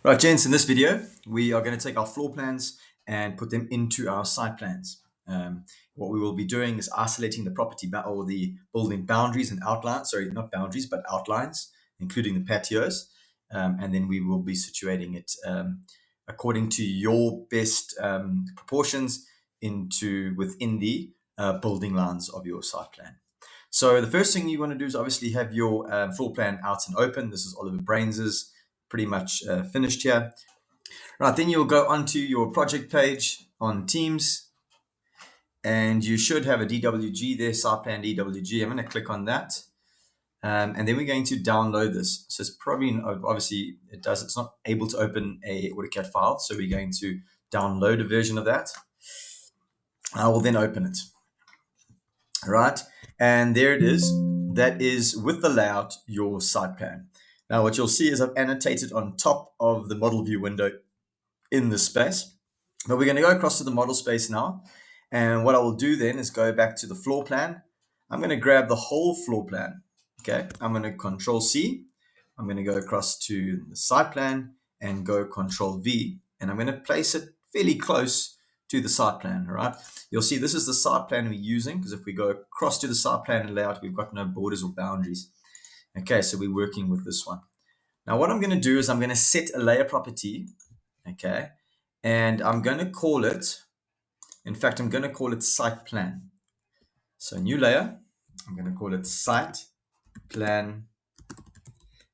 Right, gents, in this video, we are going to take our floor plans and put them into our site plans. What we will be doing is isolating the property or the building boundaries and outlines, sorry, not boundaries, but outlines, including the patios. And then we will be situating it according to your best proportions within the building lines of your site plan. So the first thing you want to do is obviously have your floor plan out and open. This is Oliver Brains's pretty much finished here. Right, then you'll go onto your project page on Teams, and you should have a DWG there, site plan DWG. I'm going to click on that. And then we're going to download this. So it's probably, obviously, it's not able to open a AutoCAD file. So we're going to download a version of that. I will then open it. All right. And there it is. That is, with the layout, your site plan. Now, what you'll see is I've annotated on top of the model view window in this space. But we're going to go across to the model space now. And what I will do then is go back to the floor plan. I'm going to grab the whole floor plan. Okay. I'm going to Control C. I'm going to go across to the site plan and go Control V. And I'm going to place it fairly close to the site plan. All right. You'll see this is the site plan we're using, because if we go across to the site plan and layout, we've got no borders or boundaries. Okay. So we're working with this one. Now, what I'm going to do is I'm going to set a layer property. Okay. And I'm going to call it, in fact, I'm going to call it site plan. So new layer, I'm going to call it site plan.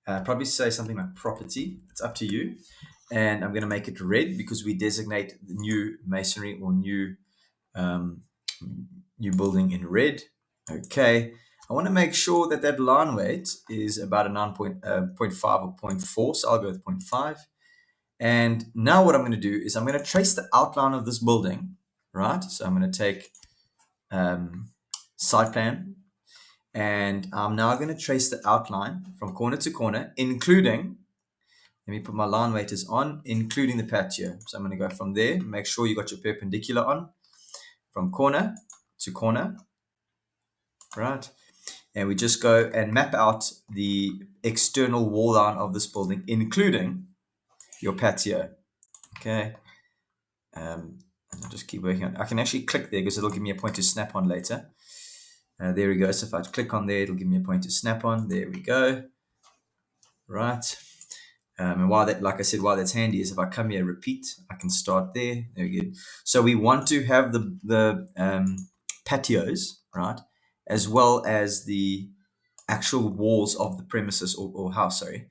Probably say something like property. It's up to you. And I'm going to make it red because we designate the new masonry or um, new building in red. Okay. I want to make sure that that line weight is about a 9.5 or zero point 0.4. So I'll go with 0.5. And now what I'm going to do is I'm going to trace the outline of this building, right? So I'm going to take site plan, and I'm now going to trace the outline from corner to corner, including, let me put my line waiters on, including the patio. So I'm going to go from there, make sure you got your perpendicular on, from corner to corner, right? And we just go and map out the external wall line of this building, including your patio, okay? And I'll just keep working on it. I can actually click there because it'll give me a point to snap on later. There we go. So if I click on there, it'll give me a point to snap on. There we go. Right. And while that, like I said, while that's handy is if I come here, repeat, I can start there. There we go. So we want to have the patios, right, as well as the actual walls of the premises or house, sorry,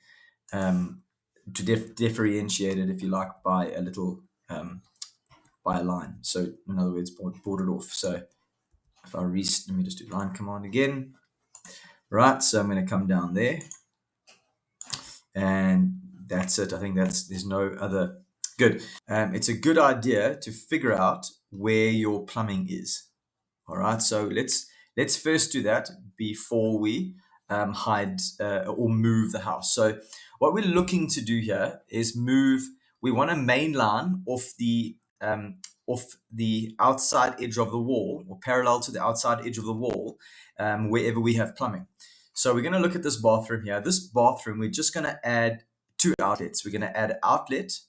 to differentiate it, if you like, by a little by a line. So in other words, bordered off. So if I let me just do line command again. Right, so I'm going to come down there, and that's it. I think there's no other. Good. It's a good idea to figure out where your plumbing is. All right, so let's first do that before we hide or move the house. So what we're looking to do here is move. We want a main line off the outside edge of the wall, or parallel to the outside edge of the wall, wherever we have plumbing. So we're going to look at this bathroom here. This bathroom, we're just going to add two outlets. We're going to add an outlet,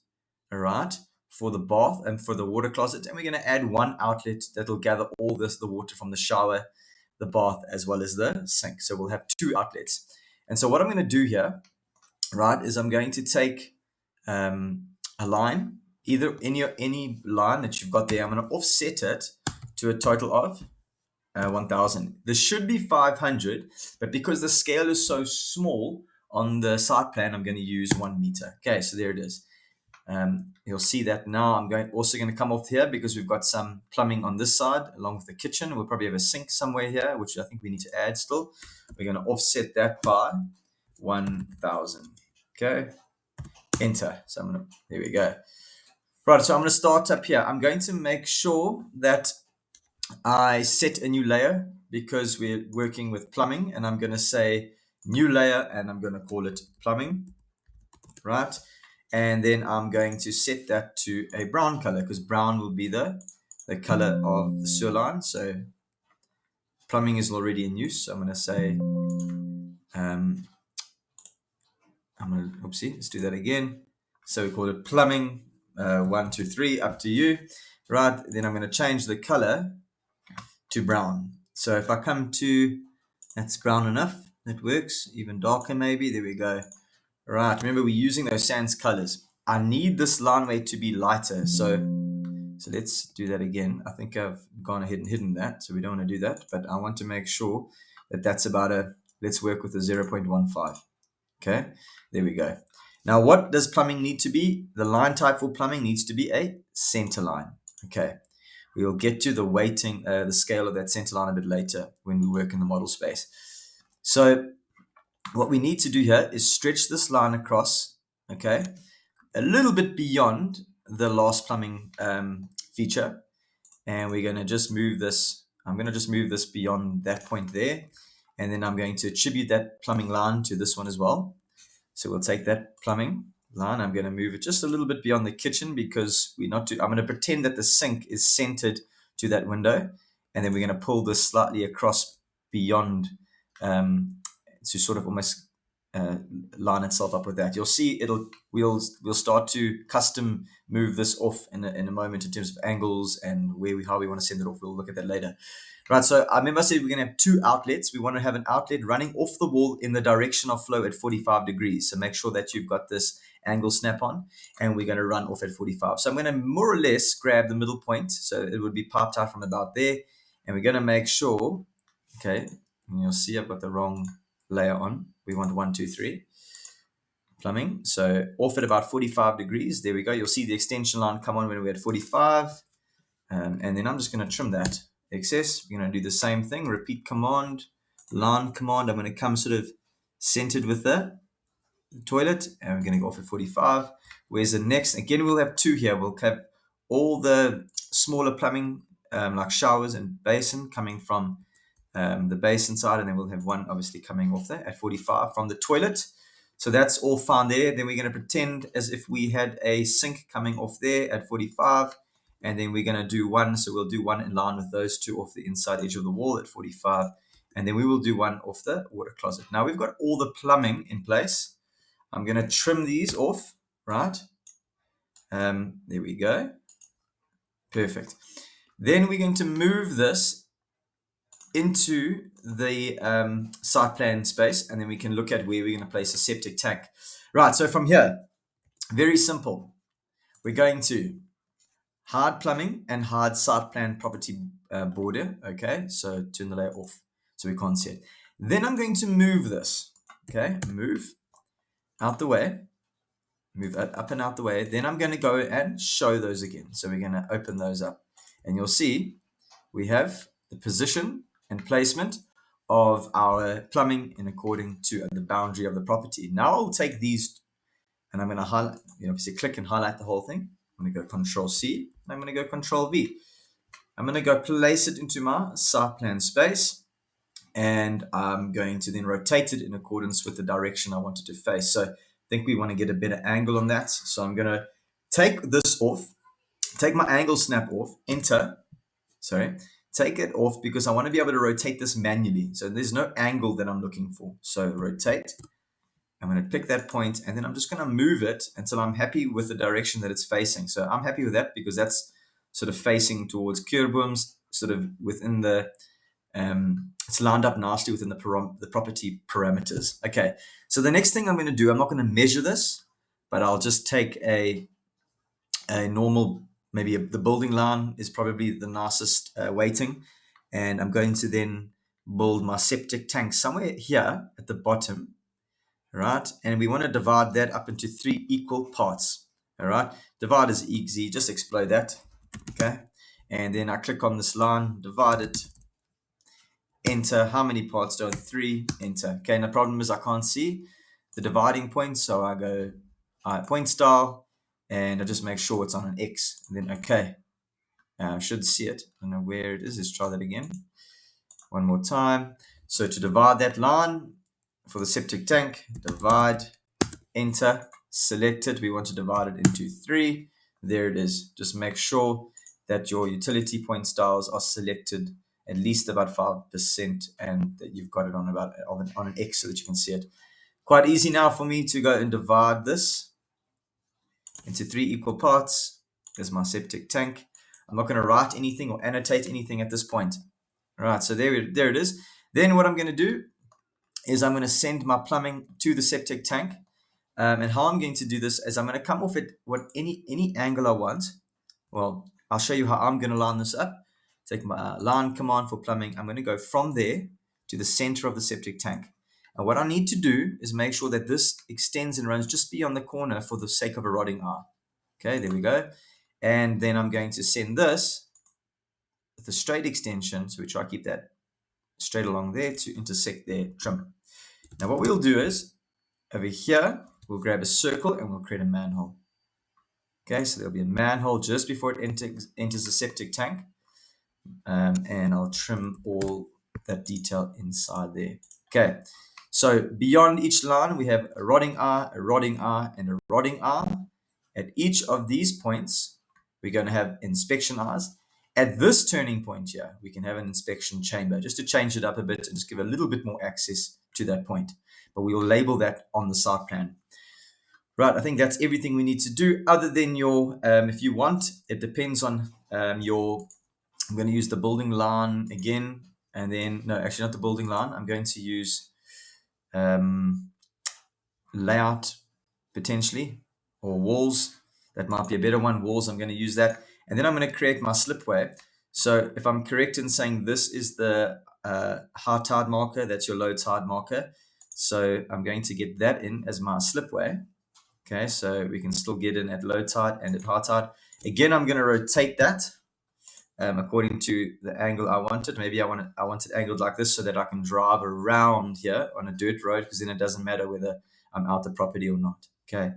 all right, for the bath and for the water closet, and we're going to add one outlet that will gather all the water from the shower, the bath, as well as the sink. So we'll have two outlets. And so what I'm going to do here, right, is I'm going to take a line, either any line that you've got there. I'm going to offset it to a total of 1000. This should be 500, but because the scale is so small on the site plan, I'm going to use 1 meter. Okay, so there it is. You'll see that now. I'm also going to come off here because we've got some plumbing on this side along with the kitchen. We'll probably have a sink somewhere here, which I think we need to add still. We're going to offset that by 1000. Okay, enter. So there we go. Right, so I'm going to start up here. I'm going to make sure that I set a new layer because we're working with plumbing, and I'm going to say new layer, and I'm going to call it plumbing, right? And then I'm going to set that to a brown color because brown will be the color of the sewer line. So plumbing is already in use. So I'm going to say, oopsie, let's do that again. So we call it plumbing 1, 2, 3, up to you. Right, then I'm going to change the color to brown. So if I come to, that's brown enough, that works, even darker maybe, there we go. Right, remember we're using those sans colors. I need this line weight to be lighter, so let's do that again. I think I've gone ahead and hidden that, so we don't want to do that, but I want to make sure that that's about let's work with a 0.15. Okay, there we go. Now, what does plumbing need to be? The line type for plumbing needs to be a center line. Okay, we will get to the weighting, the scale of that center line a bit later when we work in the model space. So what we need to do here is stretch this line across, okay, a little bit beyond the last plumbing feature. And we're going to just move this. I'm going to just move this beyond that point there. And then I'm going to attribute that plumbing line to this one as well. So we'll take that plumbing line. I'm going to move it just a little bit beyond the kitchen because we're not too, I'm going to pretend that the sink is centered to that window. And then we're going to pull this slightly across beyond to sort of almost line itself up with that. You'll see we'll start to custom move this off in a moment in terms of angles and how we want to send it off. We'll look at that later. Right, so I remember I said we're going to have two outlets. We want to have an outlet running off the wall in the direction of flow at 45 degrees. So make sure that you've got this angle snap on, and we're going to run off at 45. So I'm going to more or less grab the middle point. So it would be piped out from about there. And we're going to make sure, okay, and you'll see I've got the wrong layer on. We want 1, 2, 3 plumbing. So off at about 45 degrees. There we go. You'll see the extension line come on when we're at 45. And then I'm just going to trim that excess. We're going to do the same thing. Repeat command, line command. I'm going to come sort of centered with the toilet, and we're going to go off at 45. Where's the next? Again, we'll have two here. We'll have all the smaller plumbing, like showers and basin, coming from the basin side, and then we'll have one obviously coming off there at 45 from the toilet. So that's all fine there. Then we're going to pretend as if we had a sink coming off there at 45, and then we're going to do one. So we'll do one in line with those two off the inside edge of the wall at 45, and then we will do one off the water closet. Now we've got all the plumbing in place. I'm going to trim these off, right? There we go. Perfect. Then we're going to move this into the site plan space, and then we can look at where we're going to place a septic tank. Right, so from here, very simple. We're going to hard plumbing and hard site plan property border. Okay, so turn the layer off so we can't see it. Then I'm going to move this. Okay, move out the way. Move that up and out the way. Then I'm going to go and show those again. So we're going to open those up. And you'll see we have the position and placement of our plumbing in according to the boundary of the property. Now I'll take these and I'm going to highlight, obviously click and highlight the whole thing. I'm going to go Control C and I'm going to go Control V. I'm going to go place it into my site plan space, and I'm going to then rotate it in accordance with the direction I want it to face. So I think we want to get a better angle on that. So I'm going to take this off, take my angle snap off, enter, take it off because I want to be able to rotate this manually. So there's no angle that I'm looking for. So rotate. I'm going to pick that point, and then I'm just going to move it until I'm happy with the direction that it's facing. So I'm happy with that because that's sort of facing towards Keurboom's, sort of within the it's lined up nicely within the property parameters. Okay, so the next thing I'm going to do, I'm not going to measure this, but I'll just take a normal, maybe the building line is probably the nicest weighting, and I'm going to then build my septic tank somewhere here at the bottom, right? And we want to divide that up into 3 equal parts. All right, divide is easy, just explode that. Okay, and then I click on this line, divide it, enter. How many parts do I have? 3, enter. Okay, and the problem is I can't see the dividing point, so I go point style, and I just make sure it's on an X, and then okay. I should see it. I don't know where it is. Let's try that again. One more time. So to divide that line for the septic tank, divide, enter, select it. We want to divide it into 3. There it is. Just make sure that your utility point styles are selected at least about 5%, and that you've got it on about on an X so that you can see it. Quite easy now for me to go and divide this into 3 equal parts. There's my septic tank. I'm not going to write anything or annotate anything at this point. All right, so there it is. Then what I'm going to do is I'm going to send my plumbing to the septic tank. And how I'm going to do this is I'm going to come off at any angle I want. Well, I'll show you how I'm going to line this up. Take my line command for plumbing. I'm going to go from there to the center of the septic tank. And what I need to do is make sure that this extends and runs just beyond the corner for the sake of a rotting R. Okay, there we go. And then I'm going to send this with a straight extension, so we try to keep that straight along there to intersect their trim. Now what we'll do is, over here, we'll grab a circle and we'll create a manhole. Okay, so there'll be a manhole just before it enters the septic tank. And I'll trim all that detail inside there. Okay, so beyond each line, we have a rotting R, a rotting R, and a rotting R. At each of these points, we're going to have inspection Rs. At this turning point here, we can have an inspection chamber, just to change it up a bit and just give a little bit more access to that point. But we will label that on the site plan. Right, I think that's everything we need to do, other than your, if you want, it depends on your, I'm going to use the building line again, and then, no, actually not the building line. I'm going to use layout potentially, or walls. That might be a better one. Walls, I'm going to use that. And then I'm going to create my slipway. So if I'm correct in saying this is the high tide marker, that's your low tide marker. So I'm going to get that in as my slipway. Okay, so we can still get in at low tide and at high tide. Again, I'm going to rotate that according to the angle I wanted. Maybe I want it angled like this so that I can drive around here on a dirt road, because then it doesn't matter whether I'm out the property or not. Okay,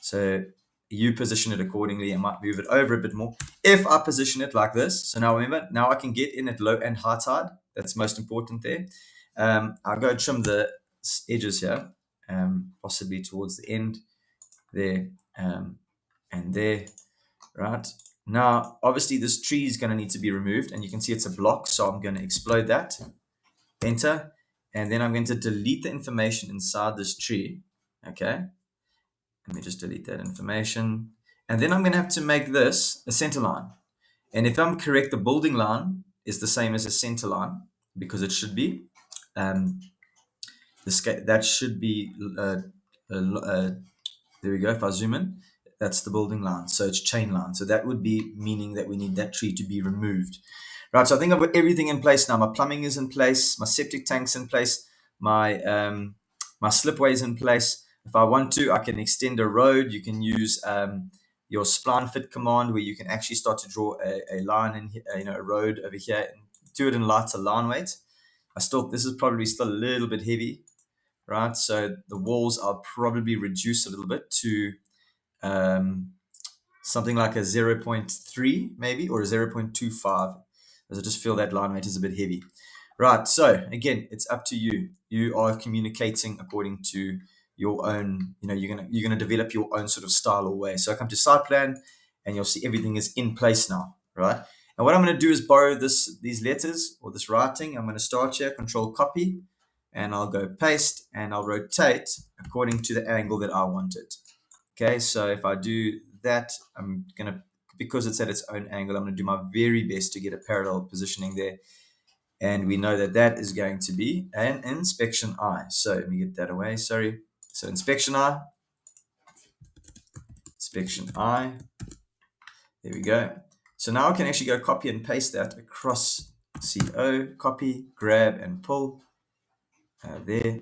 so you position it accordingly. I might move it over a bit more. If I position it like this, so now remember, now I can get in at low and high tide. That's most important there. I'll go trim the edges here, possibly towards the end there, and there. Right, now obviously this tree is going to need to be removed, and you can see it's a block, so I'm going to explode that, enter, and then I'm going to delete the information inside this tree. Okay, let me just delete that information, and then I'm going to have to make this a center line. And if I'm correct, the building line is the same as a center line, because it should be. That should be there we go. If I zoom in, that's the building line. So it's chain line. So that would be meaning that we need that tree to be removed. Right, so I think I've got everything in place now. My plumbing is in place, my septic tank's in place, my my slipway is in place. If I want to, I can extend a road. You can use your spline fit command, where you can actually start to draw a line in here, a road over here, and do it in lighter line weight. This is probably still a little bit heavy, right? So the walls are probably reduced a little bit to something like a 0.3 maybe, or a 0.25, as I just feel that line weight is a bit heavy. Right, so again, it's up to you. You are communicating according to your own, you're gonna develop your own sort of style or way. So I come to site plan, and you'll see everything is in place now, right? And what I'm going to do is borrow these letters or this writing. I'm going to start here, control copy, and I'll go paste, and I'll rotate according to the angle that I wanted. Okay, so if I do that, I'm gonna, because it's at its own angle, I'm gonna do my very best to get a parallel positioning there. And we know that that is going to be an inspection eye. So let me get that away, sorry. So inspection eye, there we go. So now I can actually go copy and paste that across CO, copy, grab and pull there,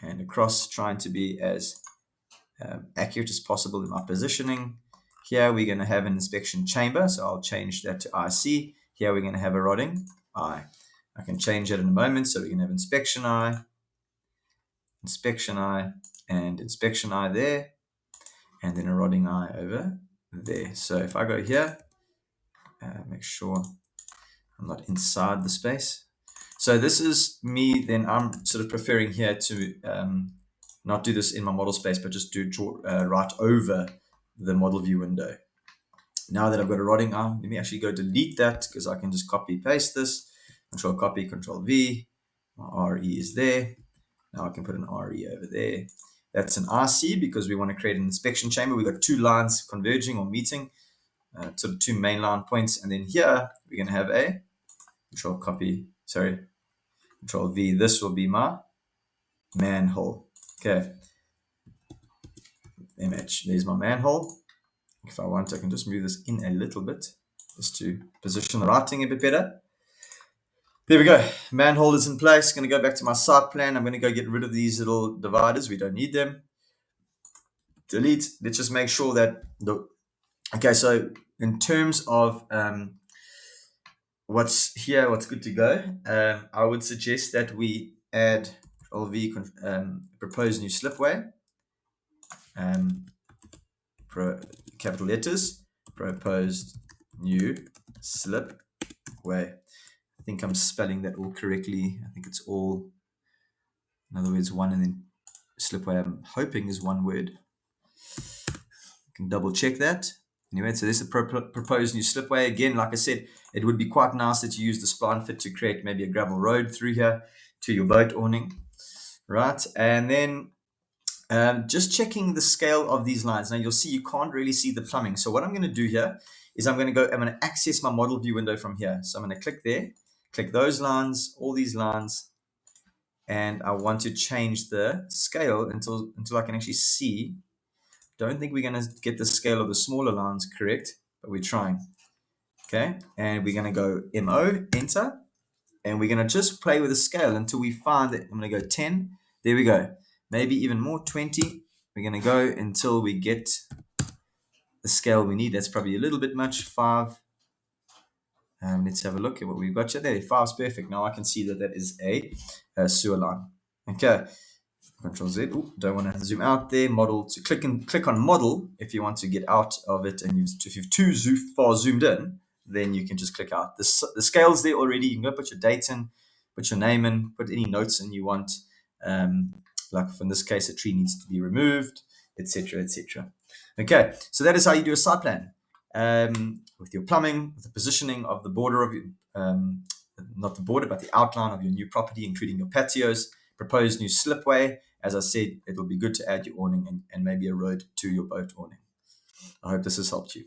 and across, trying to be as accurate as possible in my positioning. Here we're going to have an inspection chamber, so I'll change that to IC. Here we're going to have a rotting eye. I can change that in a moment, so we can have inspection eye, and inspection eye there, and then a rotting eye over there. So if I go here, make sure I'm not inside the space. So this is me, then I'm sort of preferring here to not do this in my model space, but just right over the model view window. Now that I've got a rotting eye, let me actually go delete that, because I can just copy paste this, control copy, control V, my RE is there. Now I can put an RE over there, That's an RC because we want to create an inspection chamber. We've got two lines converging or meeting, sort of two mainline points. And then here we're going to have a Control V. This will be my manhole. Okay, image. There's my manhole. If I want, I can just move this in a little bit just to position the writing a bit better. There we go. Manhole is in place. Going to go back to my site plan. I'm going to go get rid of these little dividers. We don't need them. Delete. Let's just make sure that okay, so in terms of what's here, what's good to go, I would suggest that we add Control V, propose new slipway, capital letters, proposed new slipway. I think I'm spelling that all correctly. I think it's all, in other words, one and then slipway, I'm hoping is one word. I can double check that. Anyway, so this is a proposed new slipway. Again, like I said, it would be quite nice that you use the spline fit to create maybe a gravel road through here to your boat awning, right? And then just checking the scale of these lines. Now you'll see you can't really see the plumbing. So what I'm going to do here is I'm going to access my model view window from here. So I'm going to click there, click those lines, all these lines, and I want to change the scale until I can actually see. Don't think we're going to get the scale of the smaller lines correct, but we're trying. Okay, and we're going to go MO, enter, and we're going to just play with the scale until we find that. I'm going to go 10. There we go. Maybe even more, 20. We're going to go until we get the scale we need. That's probably a little bit much, 5. Let's have a look at what we've got here. There, 5 is perfect. Now I can see that is a sewer line. Okay, Control Z. Ooh, don't want to zoom out there. Model to click on model if you want to get out of it, and if you've too far zoomed in, then you can just click out. The scale's there already. You can go put your date in, put your name in, put any notes in you want. Like in this case, a tree needs to be removed, etc., etc. Okay, so that is how you do a site plan with your plumbing, with the positioning of the border of your, not the border, but the outline of your new property, including your patios, proposed new slipway. As I said, it'll be good to add your awning and maybe a road to your boat awning. I hope this has helped you.